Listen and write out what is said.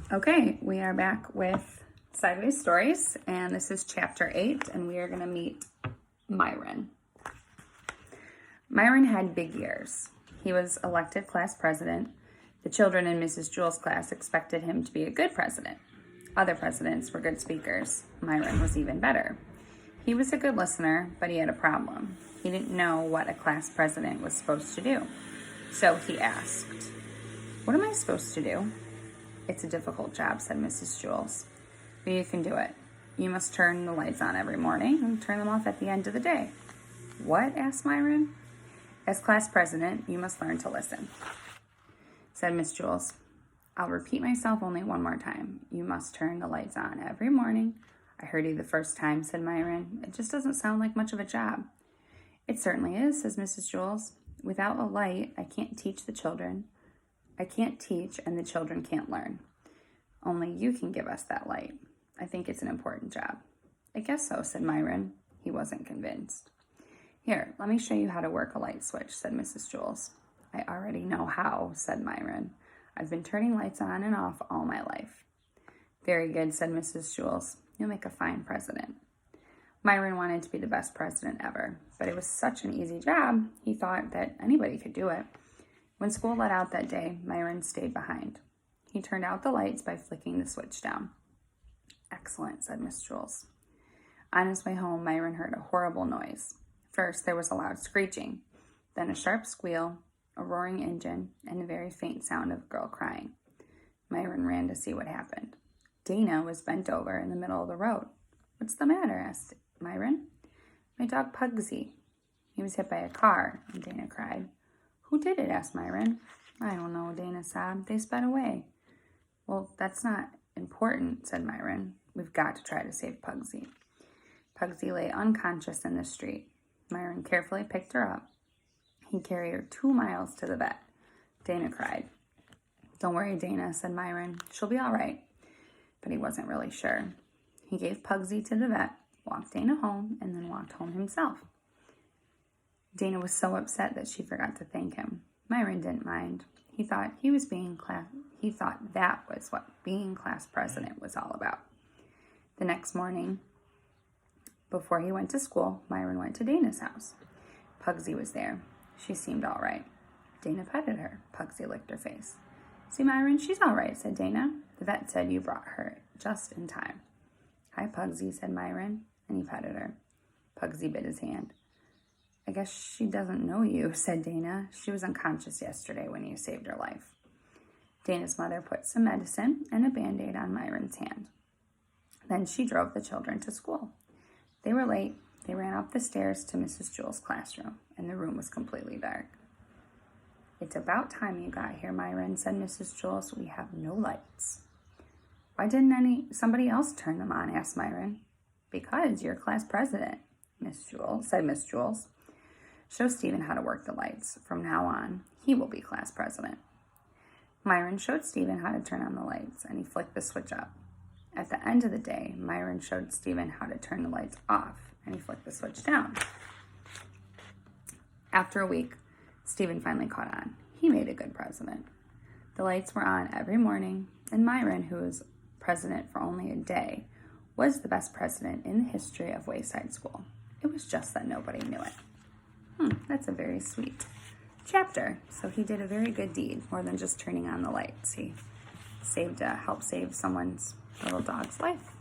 Okay, we are back with Sideways Stories, and this is chapter 8, and we are going to meet Myron. Myron had big ears. He was elected class president. The children in Mrs. Jewell's class expected him to be a good president. Other presidents were good speakers. Myron was even better. He was a good listener, but he had a problem. He didn't know what a class president was supposed to do. So he asked, "What am I supposed to do?" "It's a difficult job," said Mrs. Jewells. "But you can do it. You must turn the lights on every morning and turn them off at the end of the day." "What?" asked Myron. "As class president, you must learn to listen," said Miss Jewells. "I'll repeat myself only one more time. You must turn the lights on every morning." "I heard you the first time," said Myron. "It just doesn't sound like much of a job." "It certainly is," says Mrs. Jewells. "Without a light, I can't teach the children. I can't teach, and the children can't learn. Only you can give us that light. I think it's an important job." "I guess so," said Myron. He wasn't convinced. "Here, let me show you how to work a light switch," said Mrs. Jewells. "I already know how," said Myron. "I've been turning lights on and off all my life." "Very good," said Mrs. Jewells. "You'll make a fine president." Myron wanted to be the best president ever, but it was such an easy job, he thought that anybody could do it. When school let out that day, Myron stayed behind. He turned out the lights by flicking the switch down. "Excellent," said Miss Jewells. On his way home, Myron heard a horrible noise. First, there was a loud screeching, then a sharp squeal, a roaring engine, and a very faint sound of a girl crying. Myron ran to see what happened. Dana was bent over in the middle of the road. "What's the matter?" asked Myron. "My dog Pugsy. He was hit by a car," and Dana cried. "Who did it?" asked Myron. "I don't know," Dana sobbed. "They sped away." "Well, that's not important," said Myron. "We've got to try to save Pugsy." Pugsy lay unconscious in the street. Myron carefully picked her up. He carried her 2 miles to the vet. Dana cried. "Don't worry, Dana," said Myron. "She'll be all right." But he wasn't really sure. He gave Pugsy to the vet, walked Dana home, and then walked home himself. Dana was so upset that she forgot to thank him. Myron didn't mind. He thought that was what being class president was all about. The next morning, before he went to school, Myron went to Dana's house. Pugsy was there. She seemed all right. Dana petted her. Pugsy licked her face. "See, Myron, she's all right," said Dana. "The vet said you brought her just in time." "Hi, Pugsy," said Myron, and he petted her. Pugsy bit his hand. "I guess she doesn't know you," said Dana. "She was unconscious yesterday when you saved her life." Dana's mother put some medicine and a Band-Aid on Myron's hand. Then she drove the children to school. They were late. They ran up the stairs to Mrs. Jewell's classroom, and the room was completely dark. "It's about time you got here, Myron," said Mrs. Jewells. "We have no lights." "Why didn't somebody else turn them on?" asked Myron. "Because you're class president," said Miss Jewells. "Show Stephen how to work the lights. From now on, he will be class president." Myron showed Stephen how to turn on the lights, and he flicked the switch up. At the end of the day, Myron showed Stephen how to turn the lights off, and he flicked the switch down. After a week, Stephen finally caught on. He made a good president. The lights were on every morning, and Myron, who was president for only a day, was the best president in the history of Wayside School. It was just that nobody knew it. That's a very sweet chapter. So he did a very good deed, more than just turning on the lights. He helped save someone's little dog's life.